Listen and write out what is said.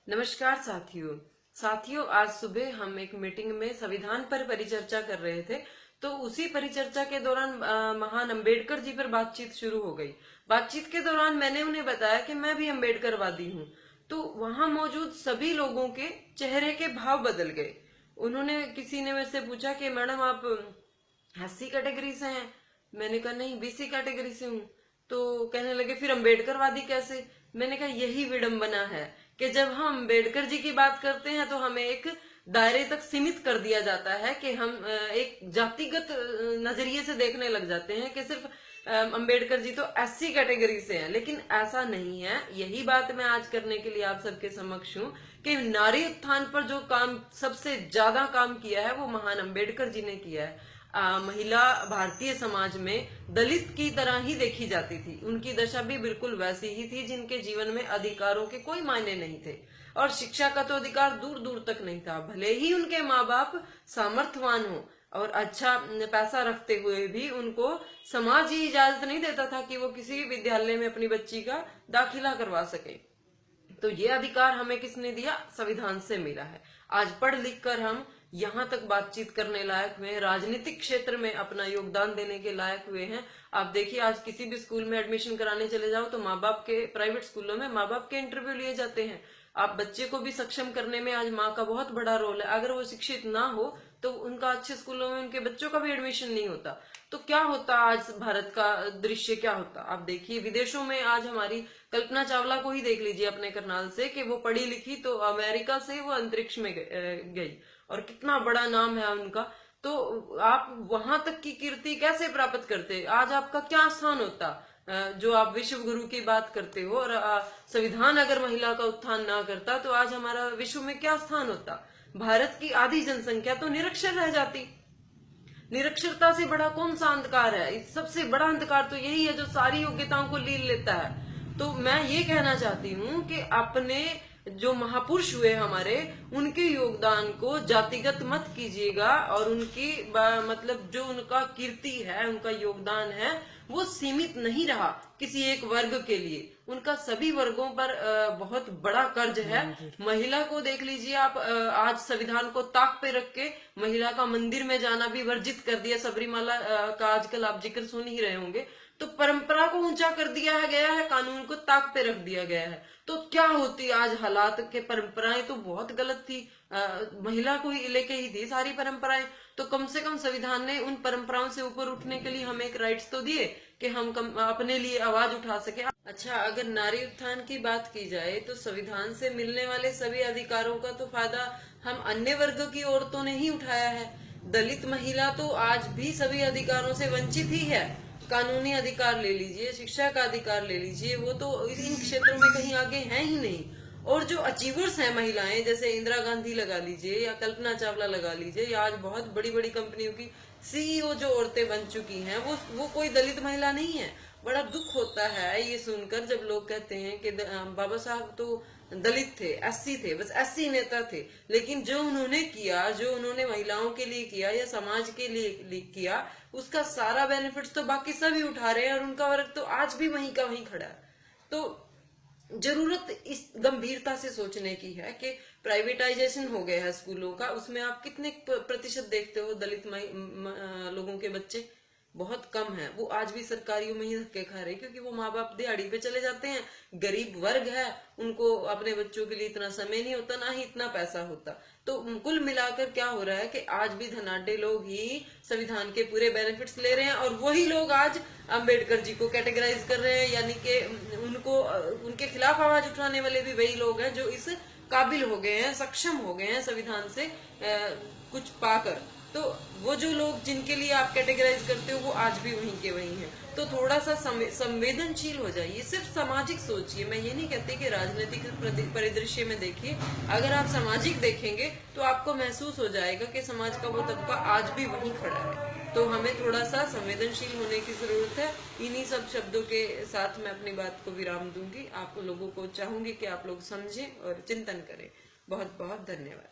नमस्कार साथियों, आज सुबह हम एक मीटिंग में संविधान पर परिचर्चा कर रहे थे। तो उसी परिचर्चा के दौरान महान अंबेडकर जी पर बातचीत शुरू हो गई। बातचीत के दौरान मैंने उन्हें बताया कि मैं भी अंबेडकरवादी हूँ। तो वहां मौजूद सभी लोगों के चेहरे के भाव बदल गए। उन्होंने किसी ने मेरे से पूछा कि मैडम आप एससी कैटेगरी से हैं? मैंने कहा नहीं, बीसी कैटेगरी से हूँ। तो कहने लगे फिर अंबेडकरवादी कैसे? मैंने कहा यही विडंबना है कि जब हम अंबेडकर जी की बात करते हैं तो हमें एक दायरे तक सीमित कर दिया जाता है कि हम एक जातिगत नजरिए से देखने लग जाते हैं कि सिर्फ अंबेडकर जी तो एससी कैटेगरी से हैं। लेकिन ऐसा नहीं है। यही बात मैं आज करने के लिए आप सबके समक्ष हूँ कि नारी उत्थान पर जो काम सबसे ज्यादा काम किया है वो महान अंबेडकर जी ने किया है। महिला भारतीय समाज में दलित की तरह ही देखी जाती थी। उनकी दशा भी बिल्कुल वैसी ही थी जिनके जीवन में अधिकारों के कोई मायने नहीं थे और शिक्षा का तो अधिकार दूर दूर तक नहीं था। भले ही उनके माँ बाप सामर्थ्यवान हो और अच्छा पैसा रखते हुए भी उनको समाज ही इजाजत नहीं देता था कि वो किसी विद्यालय में अपनी बच्ची का दाखिला करवा सके। तो ये अधिकार हमें किसने दिया? संविधान से मिला है। आज पढ़ लिख कर हम यहाँ तक बातचीत करने लायक हुए हैं, राजनीतिक क्षेत्र में अपना योगदान देने के लायक हुए हैं। आप देखिए, आज किसी भी स्कूल में एडमिशन कराने चले जाओ तो माँ बाप के, प्राइवेट स्कूलों में माँ बाप के इंटरव्यू लिए जाते हैं। आप बच्चे को भी सक्षम करने में आज माँ का बहुत बड़ा रोल है। अगर वो शिक्षित ना हो तो उनका अच्छे स्कूलों में उनके बच्चों का भी एडमिशन नहीं होता। तो क्या होता आज भारत का दृश्य क्या होता? आप देखिए, विदेशों में आज हमारी कल्पना चावला को ही देख लीजिए अपने करनाल से, कि वो पढ़ी लिखी तो अमेरिका से वो अंतरिक्ष में गई और कितना बड़ा नाम है उनका। तो आप वहां तक की कीर्ति कैसे प्राप्त करते? आज आपका क्या स्थान होता जो आप विश्व गुरु की बात करते हो? और संविधान अगर महिला का उत्थान ना करता तो आज हमारा विश्व में क्या स्थान होता? भारत की आधी जनसंख्या तो निरक्षर रह जाती। निरक्षरता से बड़ा कौन सा अंधकार है? सबसे बड़ा अंधकार तो यही है जो सारी योग्यताओं को लील लेता है। तो मैं ये कहना चाहती हूँ कि अपने जो महापुरुष हुए हमारे, उनके योगदान को जातिगत मत कीजिएगा और उनकी मतलब जो उनका कीर्ति है, उनका योगदान है, वो सीमित नहीं रहा किसी एक वर्ग के लिए। उनका सभी वर्गों पर बहुत बड़ा कर्ज है। महिला को देख लीजिए आप, आज संविधान को ताक पे रख के महिला का मंदिर में जाना भी वर्जित कर दिया। सबरीमाला का आजकल आप जिक्र सुन ही रहे होंगे। तो परंपरा को ऊंचा कर दिया गया है, कानून को ताक पे रख दिया गया है। तो क्या होती आज हालात के? परंपराएं तो बहुत गलत थी, महिला को ही लेके ही थी सारी परंपराएं। तो कम से कम संविधान ने उन परंपराओं से ऊपर उठने के लिए हमें एक राइट्स तो दिए कि हम अपने लिए आवाज उठा सके। अच्छा, अगर नारी उत्थान की बात की जाए तो संविधान से मिलने वाले सभी अधिकारों का तो फायदा हम अन्य वर्ग की औरतों ने ही उठाया है। दलित महिला तो आज भी सभी अधिकारों से वंचित ही है। कानूनी अधिकार ले लीजिए, शिक्षा का अधिकार ले लीजिए, वो तो इन क्षेत्रों में कहीं आगे हैं ही नहीं। और जो अचीवर्स हैं महिलाएं, जैसे इंदिरा गांधी लगा लीजिए या कल्पना चावला लगा लीजिए, या आज बहुत बड़ी बड़ी कंपनियों की सीईओ जो औरतें बन चुकी हैं, वो कोई दलित महिला नहीं है। बड़ा दुख होता है ये सुनकर जब लोग कहते हैं कि बाबा साहब तो दलित थे, एससी थे, बस एससी नेता थे। लेकिन जो उन्होंने किया, जो उन्होंने महिलाओं के लिए किया या समाज के लिए किया, उसका सारा बेनिफिट्स तो बाकी सभी उठा रहे हैं और उनका वर्ग तो आज भी वहीं का वहीं खड़ा है। तो जरूरत इस गंभीरता से सोचने की है कि प्राइवेटाइजेशन हो गया है स्कूलों का, उसमें आप कितने प्रतिशत देखते हो दलित लोगों के बच्चे? बहुत कम है। वो आज भी सरकारियों में ही धक्के खा रहे हैं क्योंकि वो माँ बाप दिहाड़ी पे चले जाते हैं। गरीब वर्ग है, उनको अपने बच्चों के लिए इतना समय नहीं होता, ना ही इतना पैसा होता। तो कुल मिलाकर क्या हो रहा है कि आज भी धनाढ्य लोग ही संविधान के पूरे बेनिफिट्स ले रहे हैं और वही लोग आज अंबेडकर जी को कैटेगराइज कर रहे हैं, यानी कि उनको, उनके खिलाफ आवाज उठाने वाले भी वही लोग हैं जो इस काबिल हो गए हैं, सक्षम हो गए हैं संविधान से कुछ पाकर। तो वो जो लोग जिनके लिए आप कैटेगराइज करते हो वो आज भी वहीं के वहीं हैं। तो थोड़ा सा संवेदनशील हो जाइए, सिर्फ सामाजिक सोचिए। मैं ये नहीं कहती कि राजनीतिक परिदृश्य में देखिए। अगर आप सामाजिक देखेंगे तो आपको महसूस हो जाएगा कि समाज का वो तबका आज भी वहीं खड़ा है। तो हमें थोड़ा सा संवेदनशील होने की जरूरत है। इन्हीं सब शब्दों के साथ मैं अपनी बात को विराम दूंगी। आप लोगों को चाहूंगी कि आप लोग समझें और चिंतन करें। बहुत बहुत धन्यवाद।